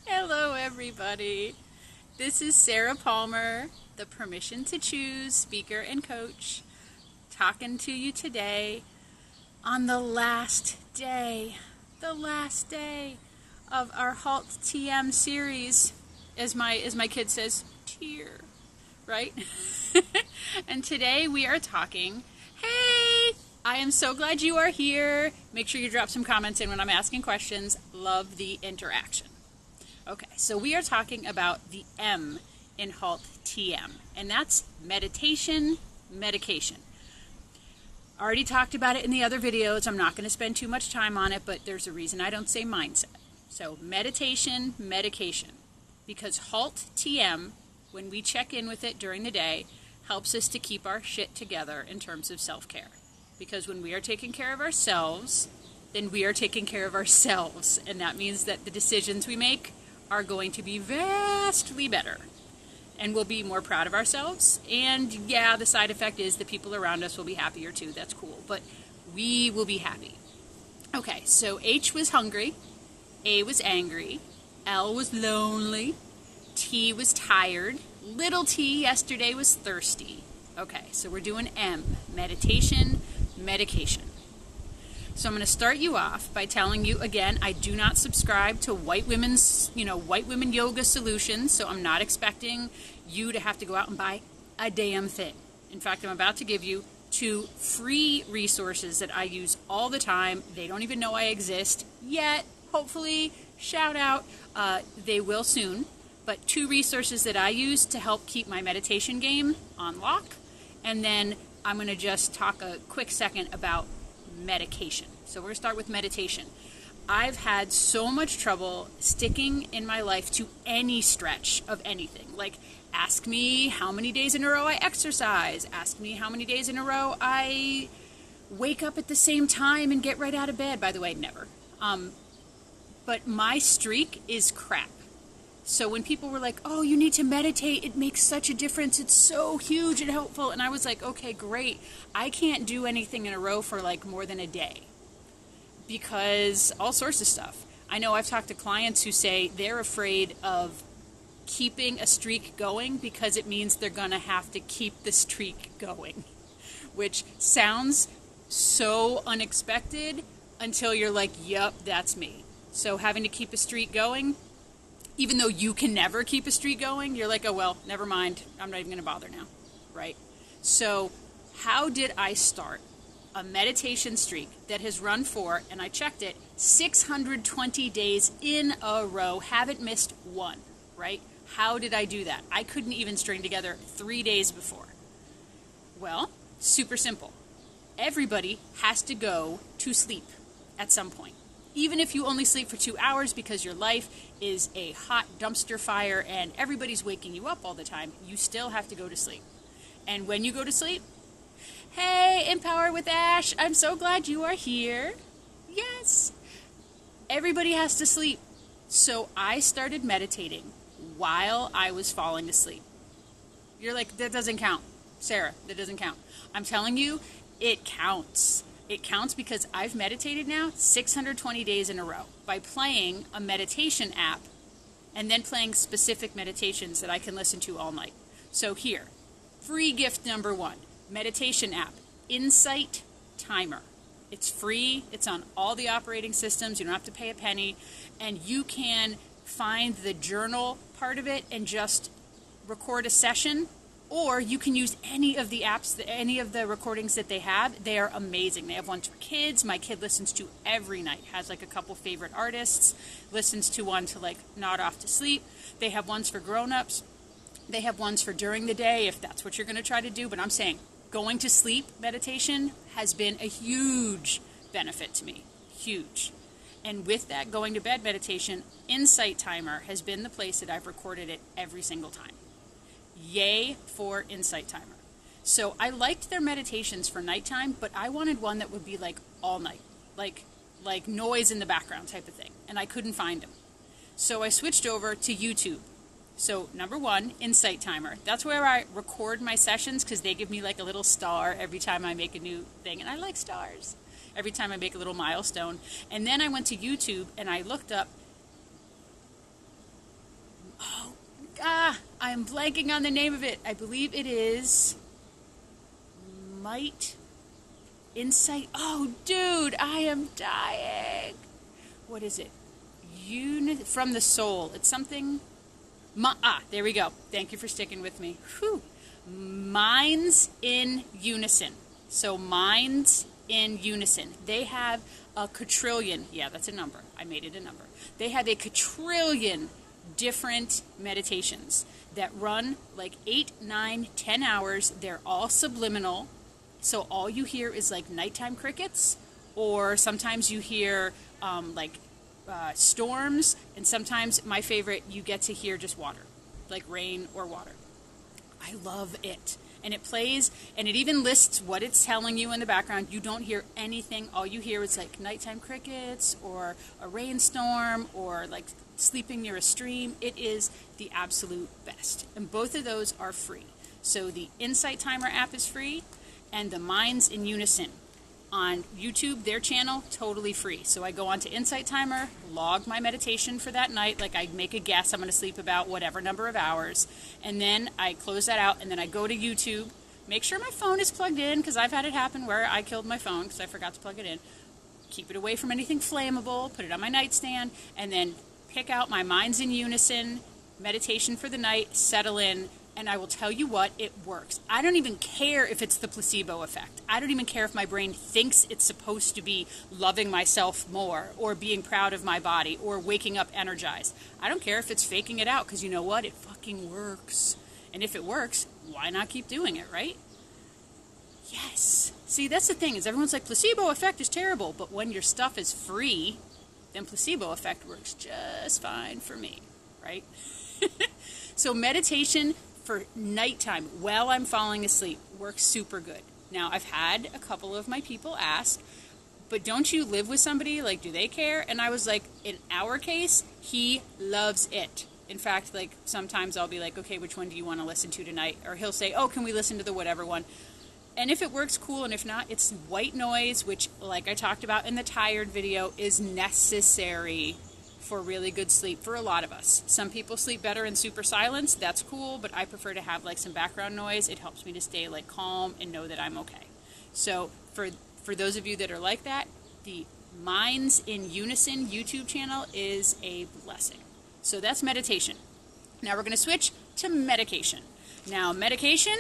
Hello, everybody. This is Sarah Palmer, the Permission to Choose speaker and coach, talking to you today on the last day of our HALTtm series, as my kid says, tear, right? And today we are talking, hey, I am so glad you are here. Make sure you drop some comments in when I'm asking questions. Love the interaction. Okay, so we are talking about the M in HALTtm, and that's meditation, medication. Already talked about it in the other videos. I'm not going to spend too much time on it, but there's a reason I don't say mindset. So meditation, medication. Because HALTtm, when we check in with it during the day, helps us to keep our shit together in terms of self-care. Because when we are taking care of ourselves, then we are taking care of ourselves. And that means that the decisions we make are going to be vastly better. And we'll be more proud of ourselves. And yeah, the side effect is the people around us will be happier too. That's cool. But we will be happy. Okay, so H was hungry. A was angry. L was lonely. T was tired. Little t yesterday was thirsty. Okay, so we're doing M, meditation, medication. So I'm going to start you off by telling you again, I do not subscribe to white women yoga solutions, so I'm not expecting you to have to go out and buy a damn thing. In fact, I'm about to give you 2 free resources that I use all the time. They don't even know I exist yet. Hopefully, shout out, they will soon. But 2 resources that I use to help keep my meditation game on lock. And then I'm going to just talk a quick second about medication. So we're going to start with meditation. I've had so much trouble sticking in my life to any stretch of anything. Like, ask me how many days in a row I exercise. Ask me how many days in a row I wake up at the same time and get right out of bed. By the way, never. But my streak is crap. So when people were like, oh, you need to meditate, it makes such a difference, it's so huge and helpful, and I was like, okay, great. I can't do anything in a row for like more than a day because all sorts of stuff. I know I've talked to clients who say they're afraid of keeping a streak going because it means they're going to have to keep the streak going, which sounds so unexpected until you're like, yep, that's me. So having to keep a streak going, even though you can never keep a streak going, you're like, oh, well, never mind. I'm not even going to bother now, right? So how did I start a meditation streak that has run for, and I checked it, 620 days in a row, haven't missed one, right? How did I do that? I couldn't even string together 3 days before. Well, super simple. Everybody has to go to sleep at some point. Even if you only sleep for 2 hours because your life is a hot dumpster fire and everybody's waking you up all the time, you still have to go to sleep. And when you go to sleep, hey, Empower with Ash, I'm so glad you are here. Yes. Everybody has to sleep. So I started meditating while I was falling asleep. You're like, that doesn't count. Sarah, that doesn't count. I'm telling you, it counts. It counts because I've meditated now 620 days in a row by playing a meditation app and then playing specific meditations that I can listen to all night. So here, free gift number 1, meditation app, Insight Timer. It's free. It's on all the operating systems. You don't have to pay a penny. And you can find the journal part of it and just record a session. Or you can use any of the apps, any of the recordings that they have. They are amazing. They have ones for kids. My kid listens to every night. Has like a couple favorite artists. Listens to one to like nod off to sleep. They have ones for grown-ups. They have ones for during the day if that's what you're going to try to do. But I'm saying going to sleep meditation has been a huge benefit to me. Huge. And with that going to bed meditation, Insight Timer has been the place that I've recorded it every single time. Yay for Insight Timer. So I liked their meditations for nighttime, but I wanted one that would be like all night, like noise in the background type of thing, and I couldn't find them. So I switched over to YouTube. So number 1, Insight Timer. That's where I record my sessions because they give me like a little star every time I make a new thing, and I like stars. every time I make a little milestone. And then I went to YouTube and I looked up, I'm blanking on the name of it. I believe it is Insight. Oh, dude, I am dying. What is it? From the soul. It's something. There we go. Thank you for sticking with me. Whew. Minds in Unison. So Minds in Unison. They have a quadrillion. Yeah, that's a number. I made it a number. They have a quadrillion different meditations that run like 8, 9, 10 hours. They're all subliminal. So all you hear is like nighttime crickets, or sometimes you hear storms, and sometimes, my favorite, you get to hear just water, like rain or water. I love it. And it plays, and it even lists what it's telling you in the background. You don't hear anything. All you hear is like nighttime crickets or a rainstorm or like sleeping near a stream. It is the absolute best. And both of those are free. So the Insight Timer app is free, and the Minds in Unison on YouTube, their channel, totally free. So I go on to Insight Timer, log my meditation for that night, like I make a guess I'm going to sleep about whatever number of hours, and then I close that out, and then I go to YouTube, make sure my phone is plugged in, because I've had it happen where I killed my phone because I forgot to plug it in, keep it away from anything flammable, put it on my nightstand, and then pick out my Minds in Unison meditation for the night, settle in. And I will tell you what, it works. I don't even care if it's the placebo effect. I don't even care if my brain thinks it's supposed to be loving myself more, or being proud of my body, or waking up energized. I don't care if it's faking it out, because you know what? It fucking works. And if it works, why not keep doing it, right? Yes. See, that's the thing, is everyone's like, placebo effect is terrible. But when your stuff is free, then placebo effect works just fine for me, right? So meditation for nighttime, while I'm falling asleep, works super good. Now, I've had a couple of my people ask, but don't you live with somebody? Like, do they care? And I was like, in our case, he loves it. In fact, like, sometimes I'll be like, okay, which one do you want to listen to tonight? Or he'll say, oh, can we listen to the whatever one? And if it works, cool. And if not, it's white noise, which, like I talked about in the tired video, is necessary for really good sleep for a lot of us. Some people sleep better in super silence. That's cool, but I prefer to have like some background noise. It helps me to stay like calm and know that I'm okay. So for those of you that are like that, the Minds in Unison YouTube channel is a blessing. So that's meditation. Now we're going to switch to medication. Now medication,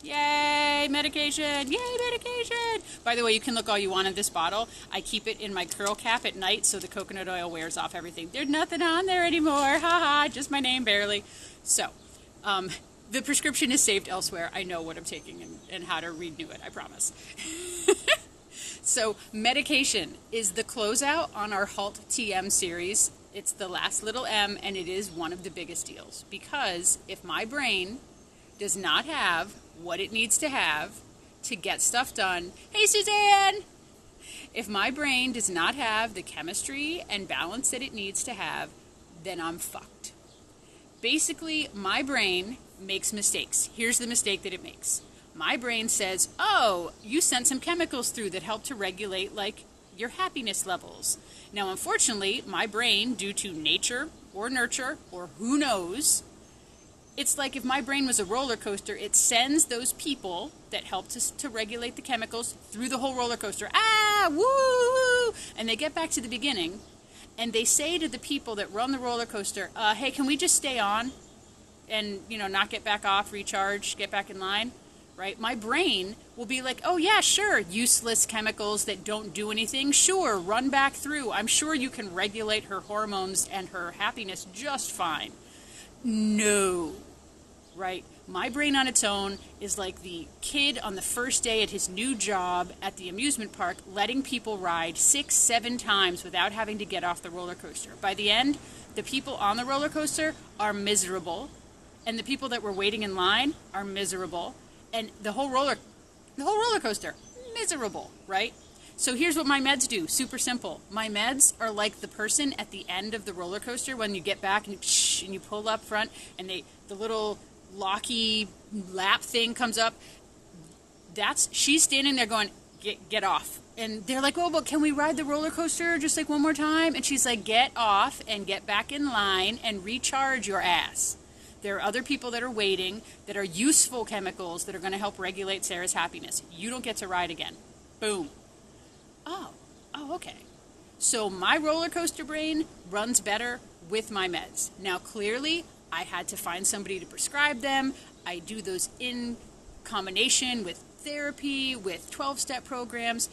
yay, medication, yay, medication. By the way, you can look all you want in this bottle. I keep it in my curl cap at night so the coconut oil wears off everything. There's nothing on there anymore, haha, just my name barely. So, the prescription is saved elsewhere. I know what I'm taking and how to renew it, I promise. So, medication is the closeout on our HALTtm series. It's the last little M, and it is one of the biggest deals. Because if my brain does not have what it needs to have to get stuff done. Hey, Suzanne! If my brain does not have the chemistry and balance that it needs to have, then I'm fucked. Basically, my brain makes mistakes. Here's the mistake that it makes. My brain says, oh, you sent some chemicals through that help to regulate, like, your happiness levels. Now, unfortunately, my brain, due to nature or nurture or who knows, it's like if my brain was a roller coaster, it sends those people that help to regulate the chemicals through the whole roller coaster. Ah, woo! And they get back to the beginning, and they say to the people that run the roller coaster, hey, can we just stay on and, not get back off, recharge, get back in line, right? My brain will be like, oh, yeah, sure, useless chemicals that don't do anything. Sure, run back through. I'm sure you can regulate her hormones and her happiness just fine. No, right? My brain on its own is like the kid on the first day at his new job at the amusement park, letting people ride 6, 7 times without having to get off the roller coaster. By the end, the people on the roller coaster are miserable, and the people that were waiting in line are miserable, and the whole roller coaster, miserable, right? So here's what my meds do. Super simple. My meds are like the person at the end of the roller coaster when you get back and you pull up front and the little locky lap thing comes up. she's standing there going, get off. And they're like, oh, but can we ride the roller coaster just like one more time? And she's like, get off and get back in line and recharge your ass. There are other people that are waiting that are useful chemicals that are going to help regulate Sarah's happiness. You don't get to ride again. Boom. Oh, okay. So my roller coaster brain runs better with my meds. Now, clearly, I had to find somebody to prescribe them. I do those in combination with therapy, with 12-step programs.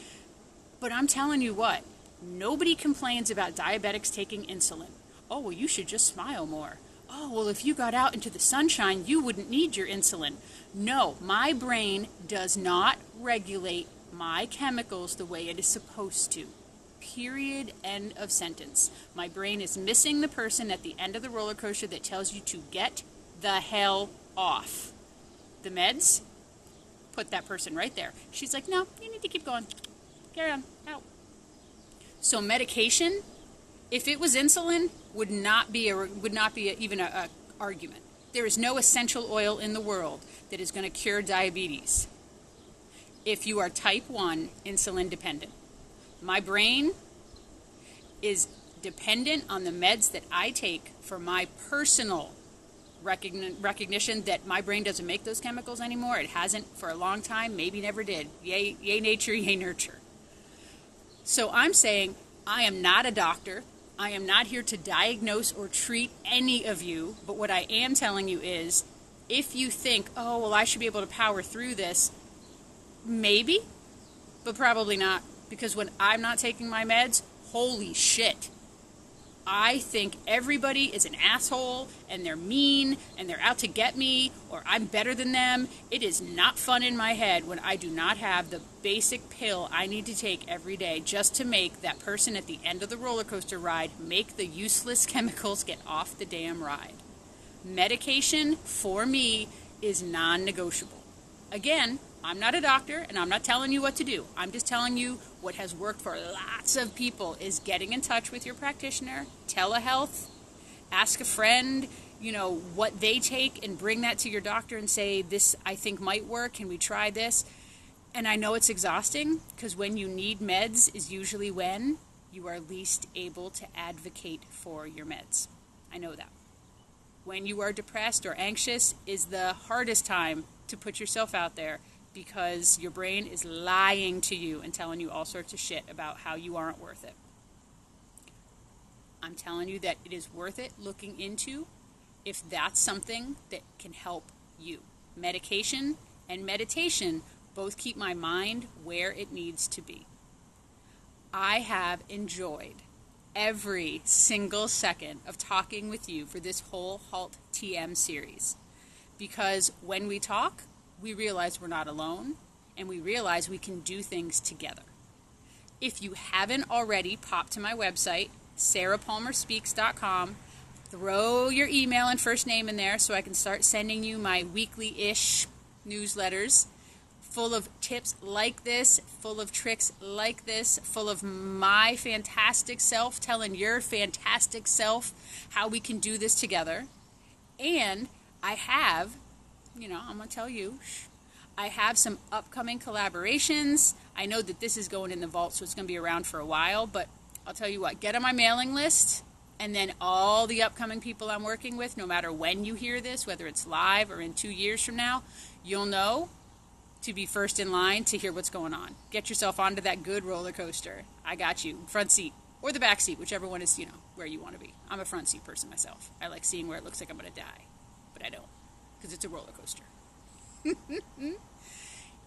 But I'm telling you what, nobody complains about diabetics taking insulin. Oh, well, you should just smile more. Oh, well, if you got out into the sunshine, you wouldn't need your insulin. No, my brain does not regulate my chemicals the way it is supposed to. Period. End of sentence. My brain is missing the person at the end of the roller coaster that tells you to get the hell off. The meds put that person right there. She's like, no, you need to keep going. Carry on. Out. So medication, if it was insulin, would not be even an argument. There is no essential oil in the world that is going to cure diabetes if you are type 1 insulin dependent. My brain is dependent on the meds that I take for my personal recognition that my brain doesn't make those chemicals anymore. It hasn't for a long time, maybe never did. Yay nature, yay nurture. So I'm saying I am not a doctor. I am not here to diagnose or treat any of you, but what I am telling you is, if you think, oh, well, I should be able to power through this, maybe, but probably not, because when I'm not taking my meds, holy shit, I think everybody is an asshole, and they're mean, and they're out to get me, or I'm better than them. It is not fun in my head when I do not have the basic pill I need to take every day just to make that person at the end of the roller coaster ride make the useless chemicals get off the damn ride. Medication, for me, is non-negotiable. Again, I'm not a doctor, and I'm not telling you what to do. I'm just telling you what has worked for lots of people is getting in touch with your practitioner, telehealth, ask a friend, what they take, and bring that to your doctor and say, this I think might work, can we try this? And I know it's exhausting, because when you need meds is usually when you are least able to advocate for your meds. I know that. When you are depressed or anxious is the hardest time to put yourself out there, because your brain is lying to you and telling you all sorts of shit about how you aren't worth it. I'm telling you that it is worth it looking into if that's something that can help you. Medication and meditation both keep my mind where it needs to be. I have enjoyed every single second of talking with you for this whole HALTtm series, because when we talk, we realize we're not alone, and we realize we can do things together. If you haven't already, pop to my website, sarahpalmerspeaks.com, throw your email and first name in there so I can start sending you my weekly-ish newsletters full of tips like this, full of tricks like this, full of my fantastic self telling your fantastic self how we can do this together. And I have, I'm going to tell you, I have some upcoming collaborations. I know that this is going in the vault, so it's going to be around for a while, but I'll tell you what, get on my mailing list, and then all the upcoming people I'm working with, no matter when you hear this, whether it's live or in 2 years from now, you'll know to be first in line to hear what's going on. Get yourself onto that good roller coaster. I got you. Front seat or the back seat, whichever one is, where you want to be. I'm a front seat person myself. I like seeing where it looks like I'm going to die, but I don't, because it's a roller coaster.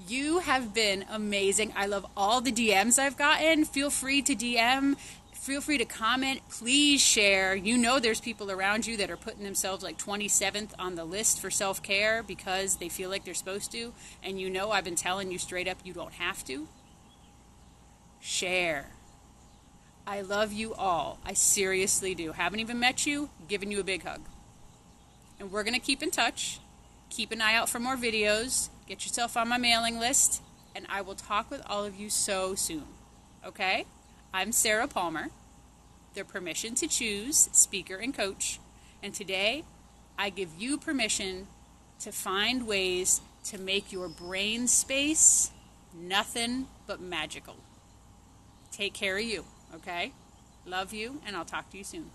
You have been amazing. I love all the DMs I've gotten. Feel free to DM. Feel free to comment. Please share. There's people around you that are putting themselves like 27th on the list for self-care because they feel like they're supposed to. And I've been telling you straight up, you don't have to. Share. I love you all. I seriously do. Haven't even met you. Giving you a big hug. And we're going to keep in touch. Keep an eye out for more videos. Get yourself on my mailing list. And I will talk with all of you so soon. Okay? I'm Sarah Palmer, the Permission to Choose speaker and coach. And today, I give you permission to find ways to make your brain space nothing but magical. Take care of you, okay? Love you, and I'll talk to you soon.